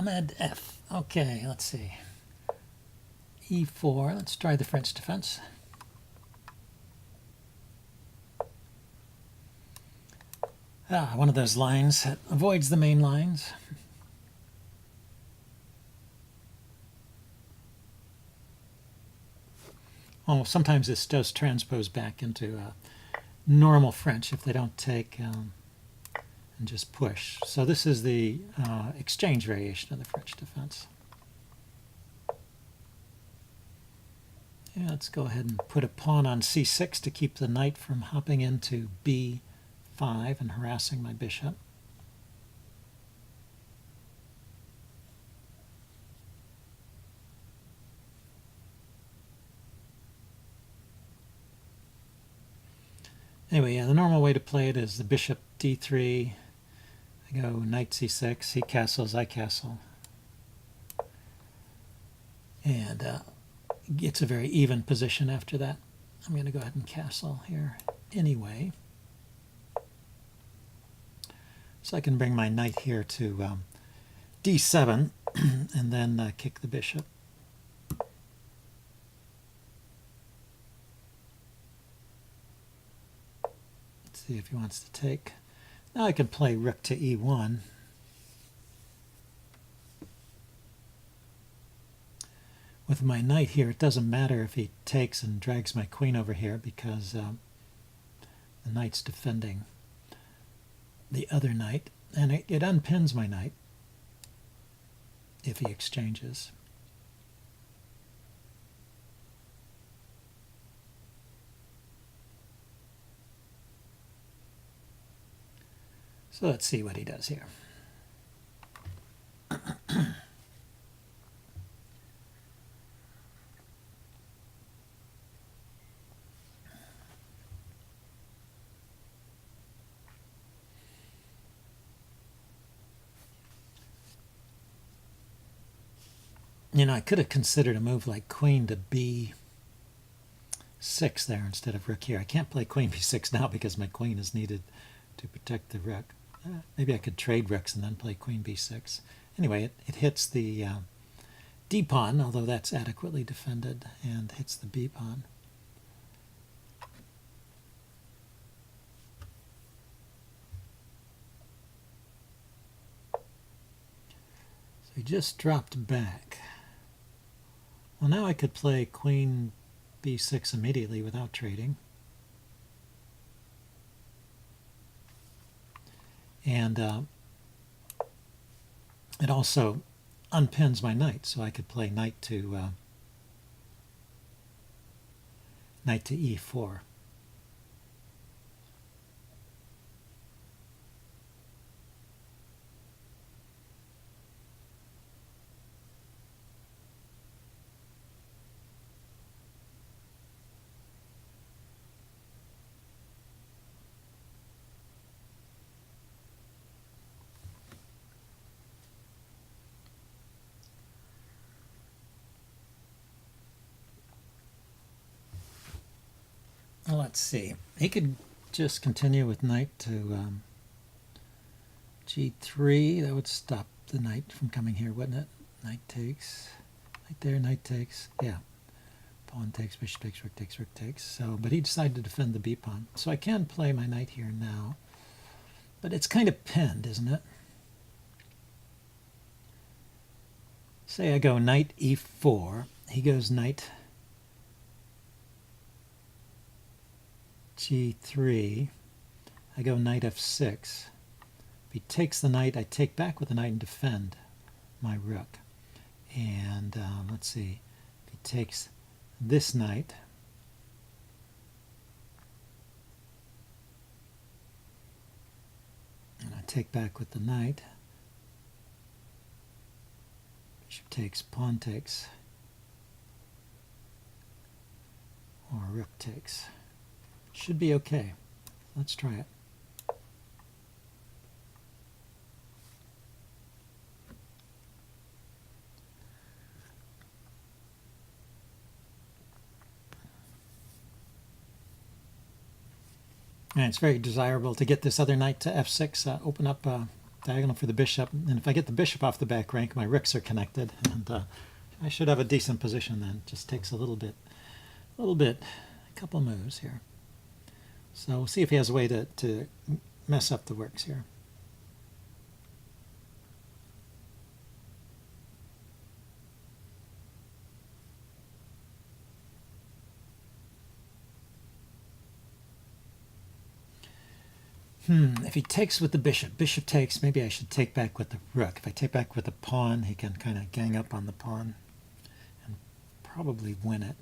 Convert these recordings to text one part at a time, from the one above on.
Ahmed F. Okay, let's see. E4. Let's try the French defense. One of those lines that avoids the main lines. Oh, sometimes this does transpose back into normal French if they don't take and just push. So this is the exchange variation of the French defense. Yeah, let's go ahead and put a pawn on c6 to keep the knight from hopping into b5 and harassing my bishop. Anyway, yeah, the normal way to play it is the bishop d3. I go knight c6, he castles, I castle. And it's a very even position after that. I'm going to go ahead and castle here anyway. So I can bring my knight here to d7 and then kick the bishop. Let's see if he wants to take. Now I can play rook to e1. With my knight here, it doesn't matter if he takes and drags my queen over here because the knight's defending the other knight, and it unpins my knight if he exchanges. So let's see what he does here. You know, I could have considered a move like queen to b6 there instead of rook here. I can't play queen b6 now because my queen is needed to protect the rook. Maybe I could trade rooks and then play queen b6. Anyway, it hits the d pawn, although that's adequately defended, and hits the b pawn. So he just dropped back. Well, now I could play queen b6 immediately without trading. And it also unpins my knight, so I could play knight to e4. Well, let's see. He could just continue with knight to g3. That would stop the knight from coming here, wouldn't it? Knight takes. Knight there, knight takes. Yeah. Pawn takes, bishop takes, rook takes, rook takes. So, but he decided to defend the b pawn. So I can play my knight here now. But it's kind of pinned, isn't it? Say I go knight e4. He goes knight g3. I go knight f6. If he takes the knight, I take back with the knight and defend my rook. And let's see. If he takes this knight, and I take back with the knight, bishop takes, pawn takes, or rook takes. Should be okay. Let's try it. And it's very desirable to get this other knight to f6, open up diagonal for the bishop, and if I get the bishop off the back rank, my rooks are connected, and I should have a decent position then. Just takes a little bit, a couple moves here. So we'll see if he has a way to mess up the works here. If he takes with the bishop, bishop takes, maybe I should take back with the rook. If I take back with the pawn, he can kind of gang up on the pawn and probably win it.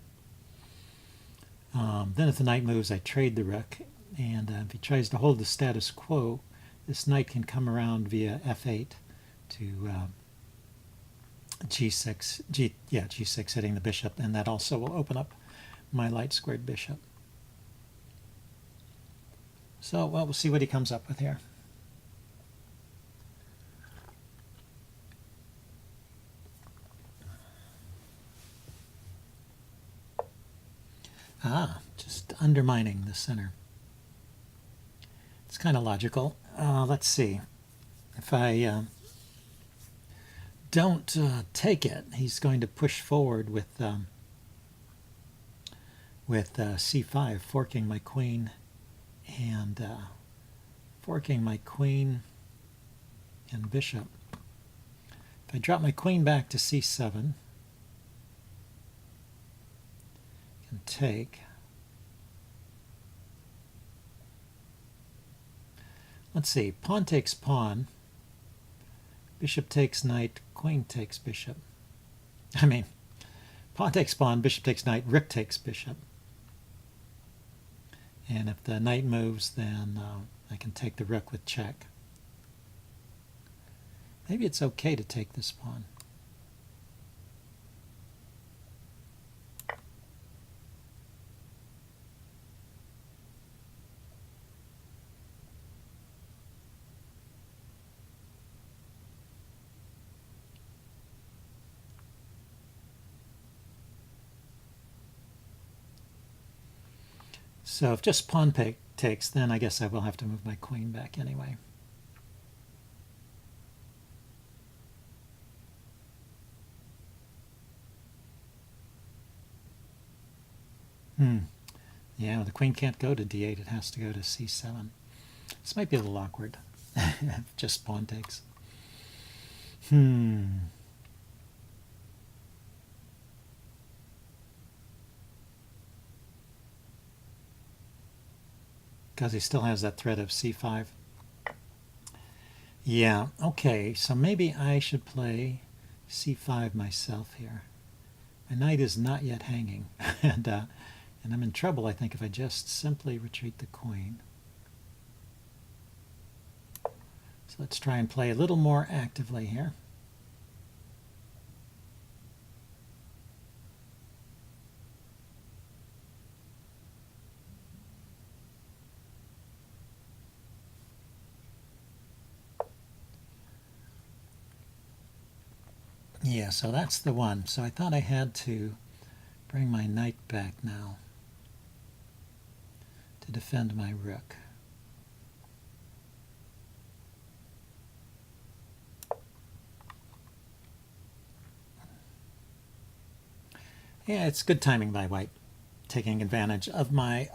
Then if the knight moves, I trade the rook, and if he tries to hold the status quo, this knight can come around via f8 to g6, g6 hitting the bishop, and that also will open up my light squared bishop. So, well, we'll see what he comes up with here. Just undermining the center. It's kind of logical. Let's see. If I don't take it, he's going to push forward with c5, forking my queen. And forking my queen and bishop. If I drop my queen back to c7, I can take. Let's see, pawn takes pawn, bishop takes knight, queen takes bishop. I mean, pawn takes pawn, bishop takes knight, rook takes bishop. And if the knight moves, then I can take the rook with check. Maybe it's okay to take this pawn. So if just pawn takes, then I guess I will have to move my queen back anyway. Yeah, the queen can't go to d8. It has to go to c7. This might be a little awkward. Just pawn takes. Because he still has that threat of c5. Yeah, okay, so maybe I should play c5 myself here. My knight is not yet hanging, and I'm in trouble, I think, if I just simply retreat the queen. So let's try and play a little more actively here. Yeah, so that's the one. So I thought I had to bring my knight back now to defend my rook. Yeah, it's good timing by white, taking advantage of the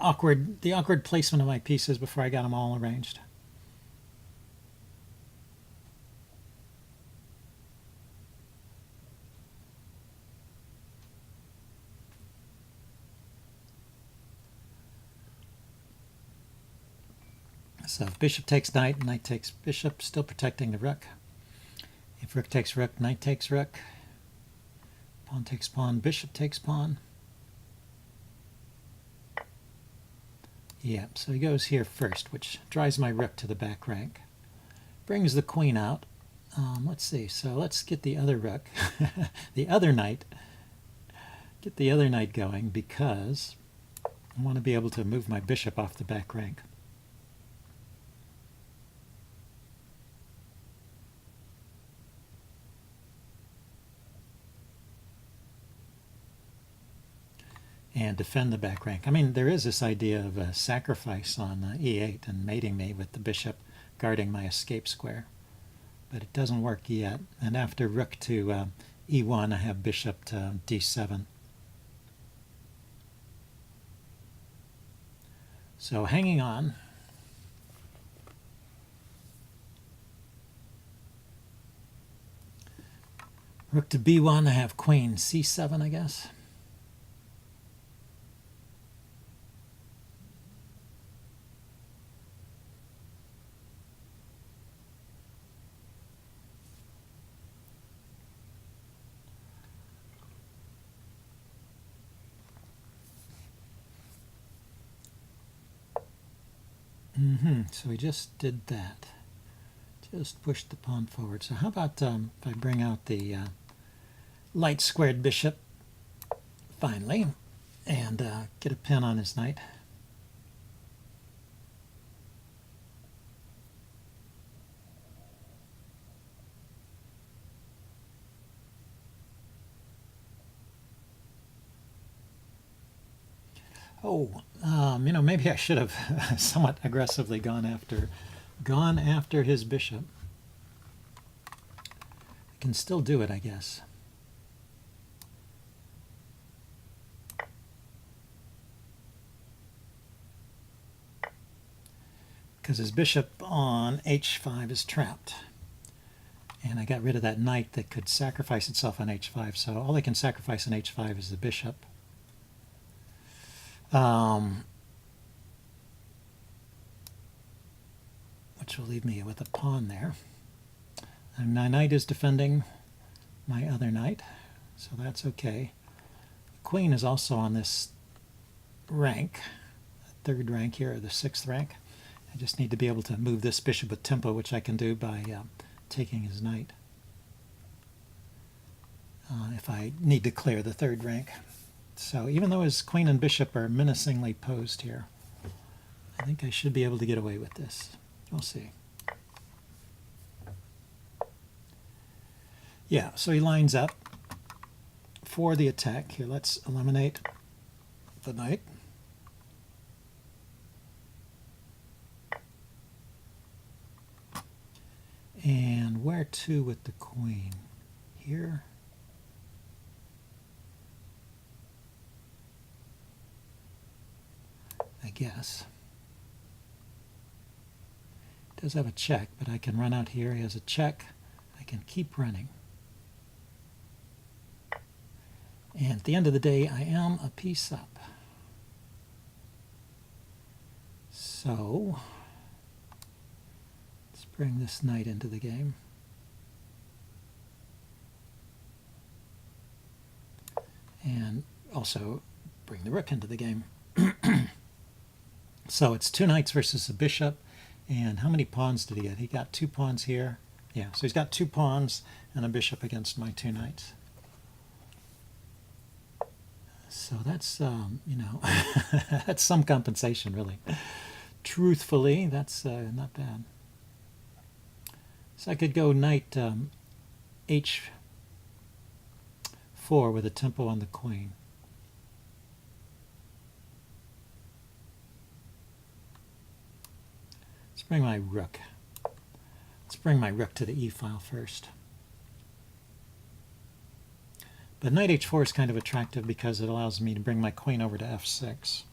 awkward placement of my pieces before I got them all arranged. So if bishop takes knight, knight takes bishop, still protecting the rook. If rook takes rook, knight takes rook. Pawn takes pawn, bishop takes pawn. Yeah, so he goes here first, which drives my rook to the back rank. Brings the queen out. Let's see, so let's get the other rook, the other knight. Get the other knight going because I want to be able to move my bishop off the back rank. And defend the back rank. I mean, there is this idea of a sacrifice on e8 and mating me with the bishop guarding my escape square. but it doesn't work yet. And after rook to e1, I have bishop to d7. So hanging on. Rook to b1, I have queen c7, I guess. So we just did that. Just pushed the pawn forward. So how about if I bring out the light squared bishop finally and get a pin on his knight. Oh, maybe I should have somewhat aggressively gone after his bishop. I can still do it, I guess. Because his bishop on h5 is trapped. And I got rid of that knight that could sacrifice itself on h5, so all I can sacrifice on h5 is the bishop. Which will leave me with a pawn there. And my knight is defending my other knight, so that's okay. The queen is also on this rank, third rank here, or the sixth rank. I just need to be able to move this bishop with tempo, which I can do by taking his knight. If I need to clear the third rank. So even though his queen and bishop are menacingly posed here, I think I should be able to get away with this. We'll see. Yeah, so he lines up for the attack. Here, let's eliminate the knight. And where to with the queen? Here. I guess. Does have a check, but I can run out here. He has a check. I can keep running. And at the end of the day, I am a piece up. So let's bring this knight into the game. And also bring the rook into the game. So it's two knights versus a bishop. And how many pawns did he get? He got 2 pawns here. Yeah, so he's got 2 pawns and a bishop against my 2 knights. So that's, that's some compensation, really. Truthfully, that's not bad. So I could go knight h4 with a tempo on the queen. Let's bring my rook. Let's bring my rook to the e-file first. But knight h4 is kind of attractive because it allows me to bring my queen over to f6.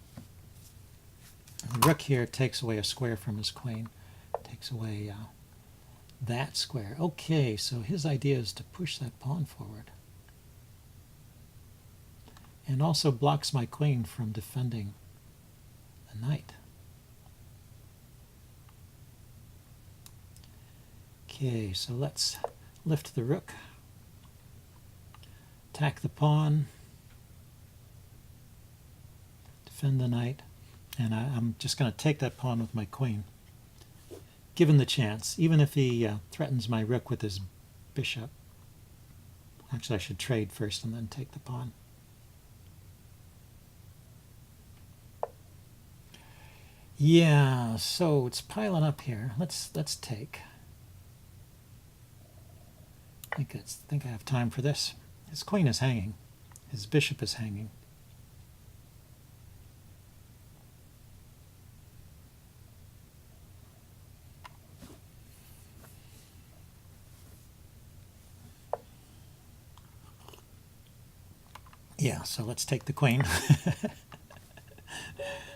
The rook here takes away a square from his queen. Takes away that square. Okay, so his idea is to push that pawn forward. And also blocks my queen from defending the knight. Okay, so let's lift the rook. Attack the pawn, defend the knight, and I'm just going to take that pawn with my queen, given the chance, even if he threatens my rook with his bishop. Actually, I should trade first and then take the pawn. Yeah, so it's piling up here. Let's take. I think I have time for this. His queen is hanging. His bishop is hanging. Yeah, so let's take the queen.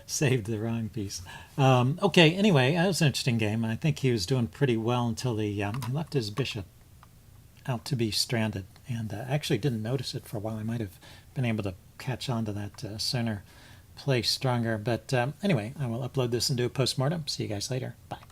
Saved the wrong piece. Okay, anyway, that was an interesting game. I think he was doing pretty well until he left his bishop out to be stranded. And I actually didn't notice it for a while. I might have been able to catch on to that sooner, play stronger. But anyway, I will upload this and do a postmortem. See you guys later. Bye.